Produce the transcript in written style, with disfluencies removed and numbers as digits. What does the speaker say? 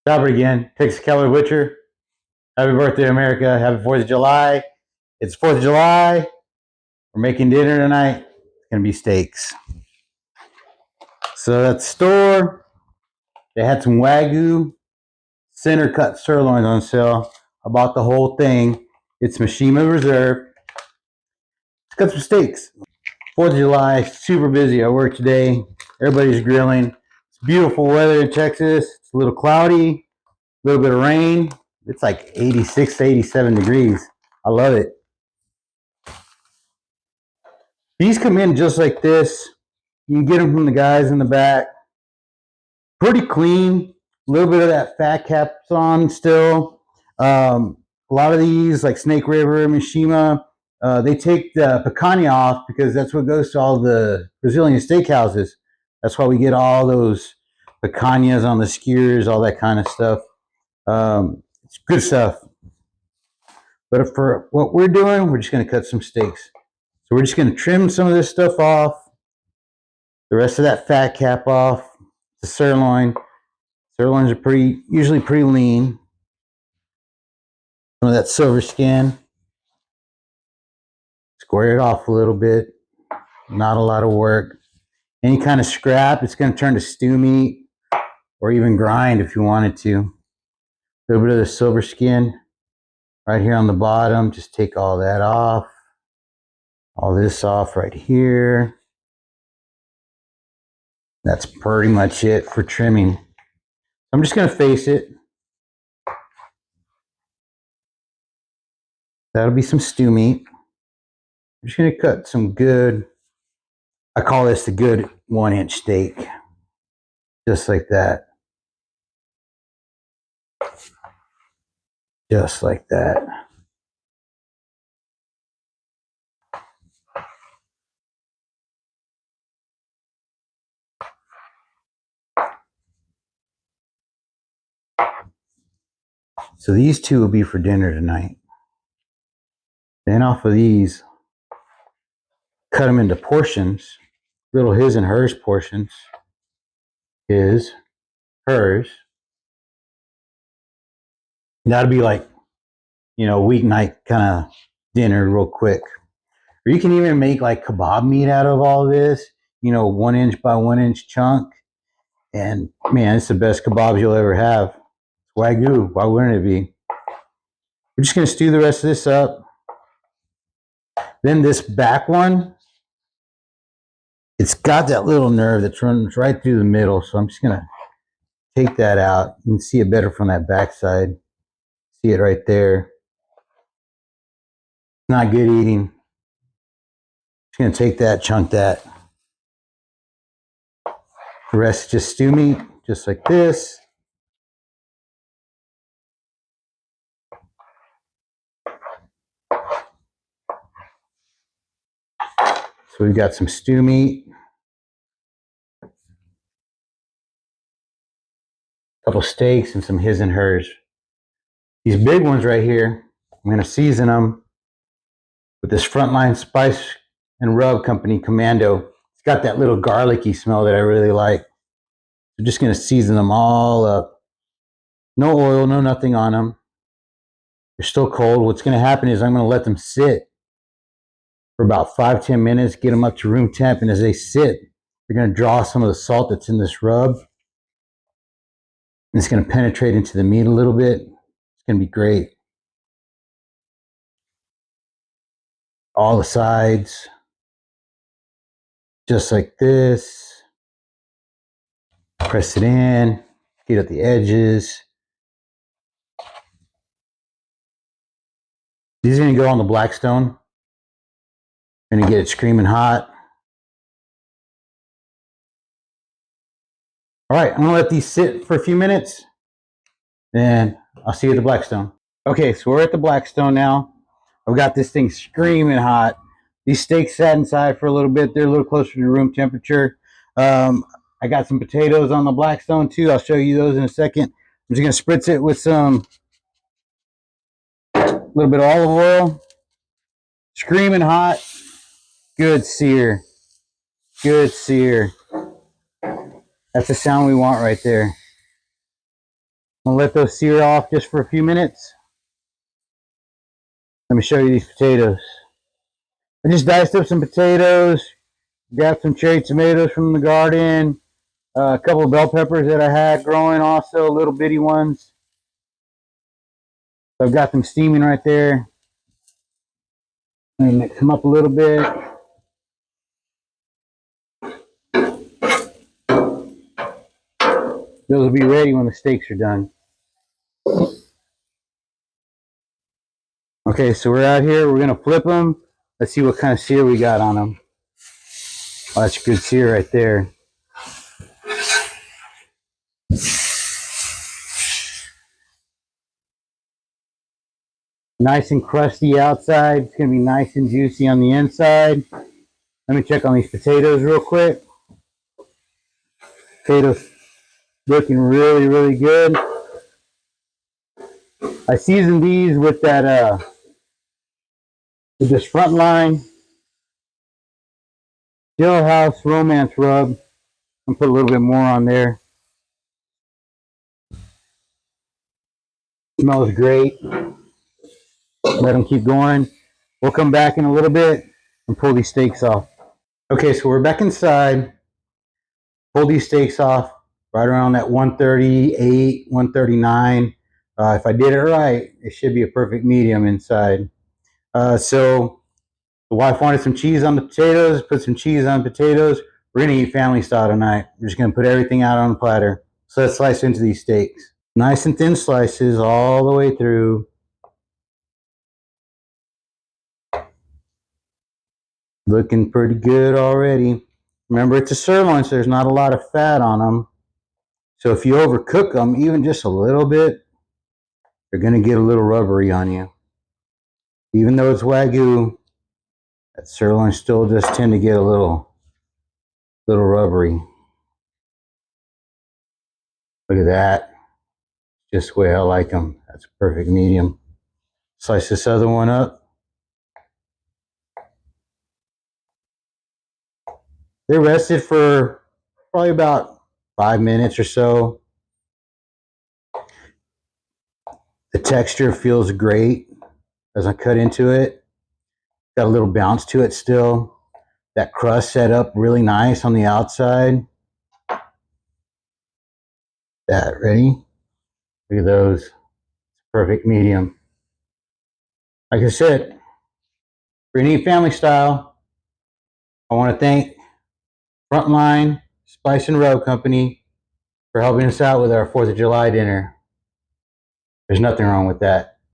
Robert again, Texas Keller Butcher. Happy birthday, America. Happy 4th of July. It's 4th of July. We're making dinner tonight. It's going to be steaks. So at the store, they had some Wagyu center cut sirloins on sale. I bought the whole thing. It's Mishima Reserve. Let's cut some steaks. 4th of July, super busy. I work today. Everybody's grilling. It's beautiful weather in Texas. It's a little cloudy, a little bit of rain. It's like 86 to 87 degrees. I love it. These come in just like this. You can get them from the guys in the back. Pretty clean. A little bit of that fat caps on still. A lot of these, like Snake River, Mishima, they take the picanha off because that's what goes to all the Brazilian steakhouses. That's why we get all those picanhas on the skewers, all that kind of stuff. It's good stuff. But for what we're doing, we're just going to cut some steaks. So we're just going to trim some of this stuff off. The rest of that fat cap off. The sirloin. Sirloins are usually pretty lean. Some of that silver skin. Square it off a little bit. Not a lot of work. Any kind of scrap, it's going to turn to stew meat or even grind if you wanted to. A little bit of the silver skin right here on the bottom. Just take all that off. All this off right here. That's pretty much it for trimming. I'm just going to face it. That'll be some stew meat. I'm just going to cut some good, I call this the good 1-inch steak. Just like that. Just like that. So these two will be for dinner tonight. Then off of these, cut them into portions, little his and hers portions. His, hers. That'll be like, weeknight kind of dinner real quick. Or you can even make like kebab meat out of all this, 1-inch by 1-inch chunk. And man, it's the best kebabs you'll ever have. It's Wagyu, why wouldn't it be? We're just going to stew the rest of this up. Then this back one, it's got that little nerve that runs right through the middle. So I'm just going to take that out. You can see it better from that back side. See it right there. Not good eating. Just going to take that, chunk that. The rest is just stew meat, just like this. So we've got some stew meat. A couple steaks and some his and hers. These big ones right here, I'm going to season them with this Frontline Spice and Rub Company Commando. It's got that little garlicky smell that I really like. I'm just going to season them all up. No oil, no nothing on them. They're still cold. What's going to happen is I'm going to let them sit for about 5-10 minutes, get them up to room temp, and as they sit, they're going to draw some of the salt that's in this rub. And it's going to penetrate into the meat a little bit. It's going to be great. All the sides, just like this. Press it in, get at the edges. These are going to go on the Blackstone. Going to get it screaming hot. All right, I'm going to let these sit for a few minutes. Then I'll see you at the Blackstone. Okay, so we're at the Blackstone now. I've got this thing screaming hot. These steaks sat inside for a little bit. They're a little closer to room temperature. I got some potatoes on the Blackstone too. I'll show you those in a second. I'm just going to spritz it with some little bit of olive oil. Screaming hot. Good sear. Good sear. That's the sound we want right there. I'll let those sear off just for a few minutes. Let me show you these potatoes. I just diced up some potatoes, grabbed some cherry tomatoes from the garden, a couple of bell peppers that I had growing also, little bitty ones. So I've got them steaming right there. Let me mix them up a little bit. Those will be ready when the steaks are done. Okay, so we're out here. We're going to flip them. Let's see what kind of sear we got on them. Oh, that's good sear right there. Nice and crusty outside. It's going to be nice and juicy on the inside. Let me check on these potatoes real quick. Potatoes looking really, really good. I seasoned these with that with this Frontline Jailhouse Romance rub. I'll put a little bit more on there. Smells great. Let them keep going. We'll come back in a little bit and pull these steaks off. Okay, so we're back inside. Pull these steaks off right around that 138, 139. If I did it right, it should be a perfect medium inside. So the wife wanted some cheese on the potatoes. Put some cheese on potatoes. We're going to eat family style tonight. We're just going to put everything out on the platter. So let's slice into these steaks. Nice and thin slices all the way through. Looking pretty good already. Remember, it's a sirloin, so there's not a lot of fat on them. So if you overcook them, even just a little bit, they're going to get a little rubbery on you. Even though it's Wagyu, that sirloin still just tend to get a little rubbery. Look at that. Just the way I like them. That's a perfect medium. Slice this other one up. They rested for probably about 5 minutes or so. The texture feels great as I cut into it. Got a little bounce to it still. That crust set up really nice on the outside. That, ready? Look at those. Perfect medium. Like I said, for any family style, I want to thank Frontline Spice and Rub Company for helping us out with our 4th of July dinner. There's nothing wrong with that.